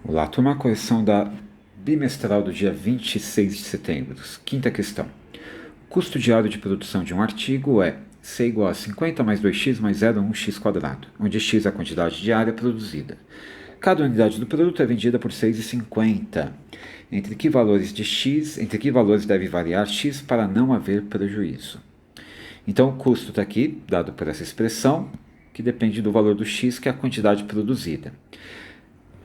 Olá, turma, correção da bimestral do dia 26 de setembro. Quinta questão. O custo diário de produção de um artigo é C igual a 50 mais 2x mais 0,1x quadrado, onde x é a quantidade diária produzida. Cada unidade do produto é vendida por 6,50. Entre que valores deve variar x para não haver prejuízo? Então, o custo está aqui, dado por essa expressão, que depende do valor do x, que é a quantidade produzida.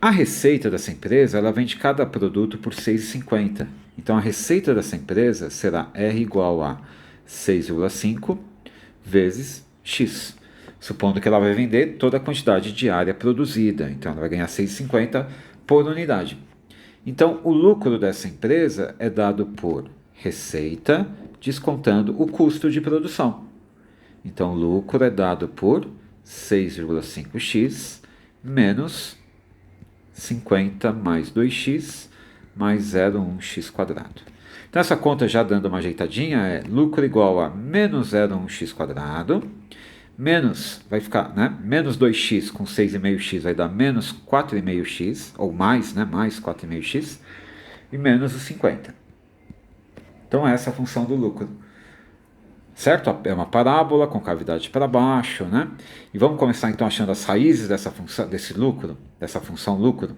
A receita dessa empresa, ela vende cada produto por 6,50. Então, a receita dessa empresa será R igual a 6,5 vezes X. Supondo que ela vai vender toda a quantidade diária produzida. Então, ela vai ganhar 6,50 por unidade. Então, o lucro dessa empresa é dado por receita descontando o custo de produção. Então, o lucro é dado por 6,5x menos 50 mais 2x mais 0,1x quadrado. Então, essa conta, já dando uma ajeitadinha, é lucro igual a menos 0,1x quadrado, menos, vai ficar, né? Menos 2x com 6,5x vai dar menos 4,5x, ou mais, né? Mais 4,5x, e menos os 50. Então, essa é a função do lucro. Certo? É uma parábola com cavidade para baixo, né? E vamos começar então achando as raízes dessa função, desse lucro, dessa função lucro.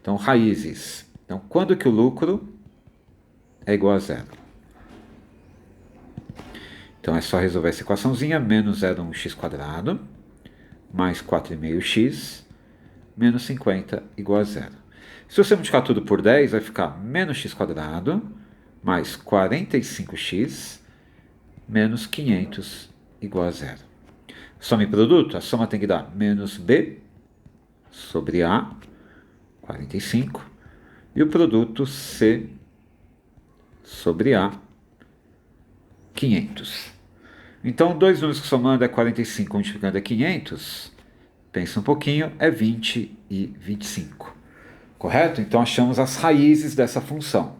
Então, raízes. Então, quando que o lucro é igual a zero? Então, é só resolver essa equaçãozinha, menos 0,1x quadrado, mais 4,5x, menos 50 igual a zero. Se você multiplicar tudo por 10, vai ficar menos x quadrado, mais 45x, menos 500 igual a zero. Soma e produto, a soma tem que dar menos b sobre a, 45, e o produto c sobre a, 500. Então, dois números que somando é 45, multiplicando é 500, pensa um pouquinho, é 20 e 25. Correto? Então, achamos as raízes dessa função.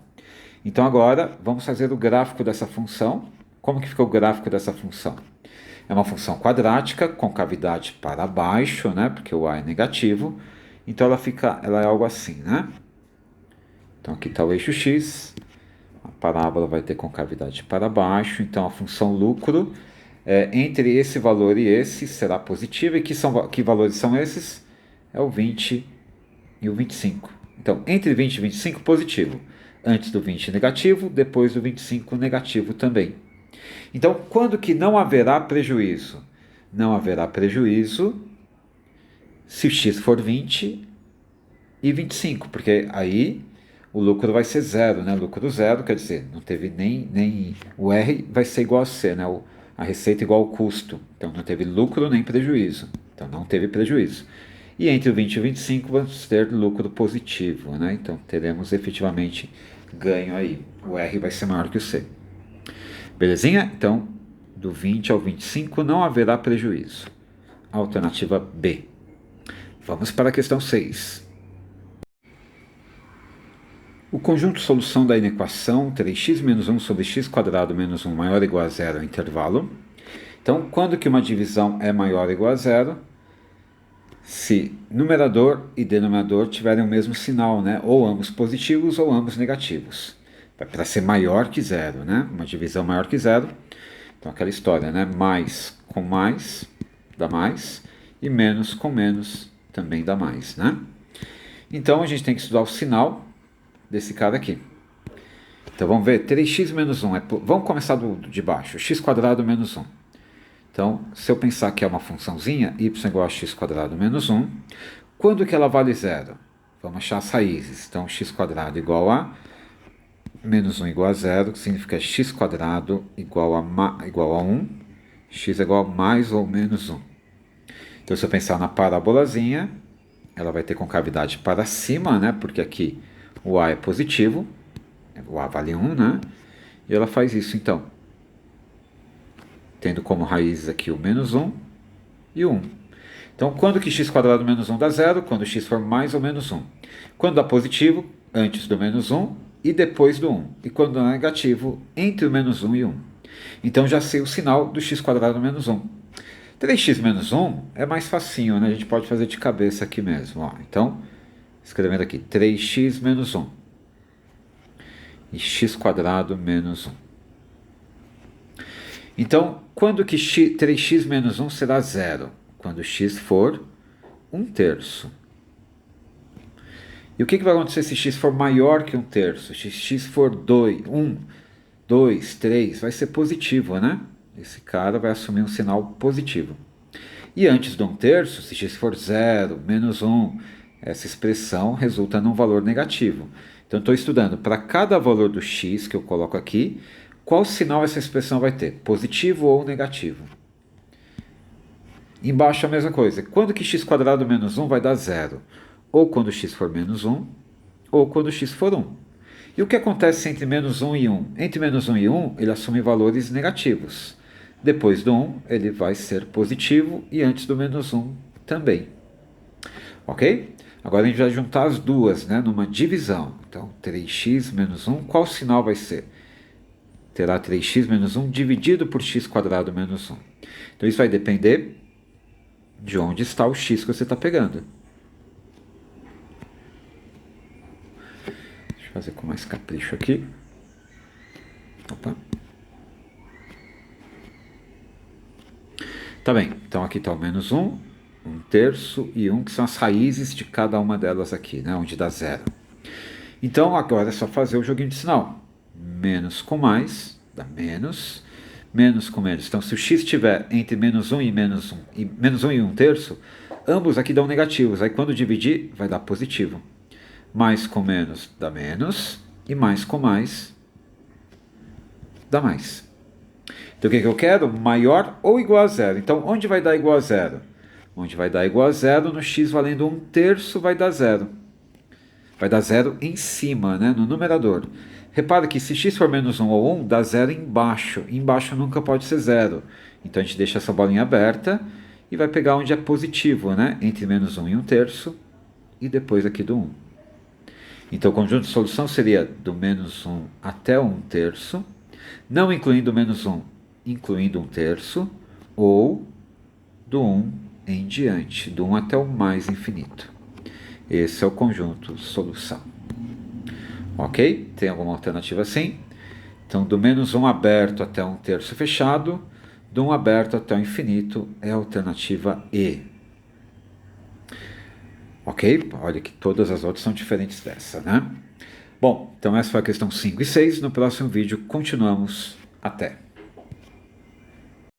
Então, agora, vamos fazer o gráfico dessa função. Como que fica o gráfico dessa função? É uma função quadrática, com cavidade para baixo, né? Porque o a é negativo. Então, ela é algo assim, né? Então, aqui está o eixo x. A parábola vai ter concavidade para baixo. Então, a função lucro, entre esse valor e esse, será positiva. E que valores são esses? É o 20 e o 25. Então, entre 20 e 25, positivo. Antes do 20, negativo. Depois do 25, negativo também. Então, quando que não haverá prejuízo? Não haverá prejuízo se o x for 20 e 25, porque aí o lucro vai ser zero, né? Lucro zero, quer dizer, não teve nem o R vai ser igual a C, né? A receita igual ao custo. Então, não teve lucro nem prejuízo. Então, não teve prejuízo. E entre o 20 e o 25 vamos ter lucro positivo, né? Então, teremos efetivamente ganho aí. O R vai ser maior que o C. Belezinha? Então, do 20 ao 25 não haverá prejuízo. Alternativa B. Vamos para a questão 6. O conjunto solução da inequação 3x menos 1 sobre x quadrado menos 1 maior ou igual a zero é o intervalo. Então, quando que uma divisão é maior ou igual a zero? Se numerador e denominador tiverem o mesmo sinal, né? Ou ambos positivos ou ambos negativos. Para ser maior que zero, né? Uma divisão maior que zero. Então, aquela história, né? Mais com mais dá mais, e menos com menos também dá mais, né? Então, a gente tem que estudar o sinal desse cara aqui. Então, vamos ver, 3x menos 1, vamos começar de baixo, x quadrado menos 1. Então, se eu pensar que é uma funçãozinha, y igual a x quadrado menos 1, quando que ela vale zero? Vamos achar as raízes. Então, x quadrado igual a menos 1 igual a zero, que significa x quadrado igual a 1, x é igual a mais ou menos 1. Então, se eu pensar na parabolazinha, ela vai ter concavidade para cima, né? Porque aqui o a é positivo, o a vale 1, né? E ela faz isso, então, tendo como raízes aqui o menos 1 e o 1. Então, quando que x quadrado menos 1 dá zero? Quando x for mais ou menos 1. Quando dá positivo, antes do menos 1 e depois do 1. E quando dá negativo, entre o menos 1 e 1. Então, já sei o sinal do x quadrado menos 1. 3x menos 1 é mais facinho, né? A gente pode fazer de cabeça aqui mesmo. Ó. Então, escrevendo aqui 3x menos 1 e x² menos 1. Então, quando que 3x menos 1 será zero? Quando x for 1/3. E o que vai acontecer se x for maior que 1/3? Se x for 2, 1, 2, 3, vai ser positivo, né? Esse cara vai assumir um sinal positivo. E antes do 1/3, se x for 0, menos 1, essa expressão resulta num valor negativo. Então, estou estudando para cada valor do x que eu coloco aqui, qual sinal essa expressão vai ter, positivo ou negativo. Embaixo a mesma coisa. Quando que x² menos 1 vai dar 0? Ou quando x for menos 1, ou quando x for 1. E o que acontece entre menos 1 e 1? Entre menos 1 e 1, ele assume valores negativos. Depois do 1, ele vai ser positivo e antes do menos 1 também. Ok? Agora a gente vai juntar as duas, né, numa divisão. Então, 3x menos 1, qual sinal vai ser? Terá 3x menos 1 dividido por x² menos 1. Então, isso vai depender de onde está o x que você está pegando. Deixa eu fazer com mais capricho aqui. Opa. Tá bem, então aqui está o menos 1, 1/3 e 1, que são as raízes de cada uma delas aqui, né, onde dá 0. Então agora é só fazer o joguinho de sinal. Menos com mais dá menos, menos com menos. Então se o x estiver entre menos 1 e menos 1, e menos 1 e 1/3, ambos aqui dão negativos. Aí quando dividir, vai dar positivo. Mais com menos dá menos, e mais com mais dá mais. Então o que eu quero? Maior ou igual a 0. Então onde vai dar igual a 0? Onde vai dar igual a 0, no x valendo 1/3 vai dar 0. Vai dar 0 em cima, né, no numerador. Repara que se x for menos 1 ou 1, dá 0 embaixo. Embaixo nunca pode ser 0. Então a gente deixa essa bolinha aberta e vai pegar onde é positivo, né, entre menos 1 e 1/3 e depois aqui do 1. Então o conjunto de solução seria do menos 1 até 1/3, não incluindo menos 1, incluindo 1/3, ou do 1 em diante, do 1 até o mais infinito. Esse é o conjunto solução. Ok? Tem alguma alternativa assim? Então, do menos 1 aberto até 1/3 fechado, do 1 aberto até o infinito é a alternativa E. Ok? Olha que todas as outras são diferentes dessa, né? Bom, então essa foi a questão 5 e 6. No próximo vídeo continuamos. Até!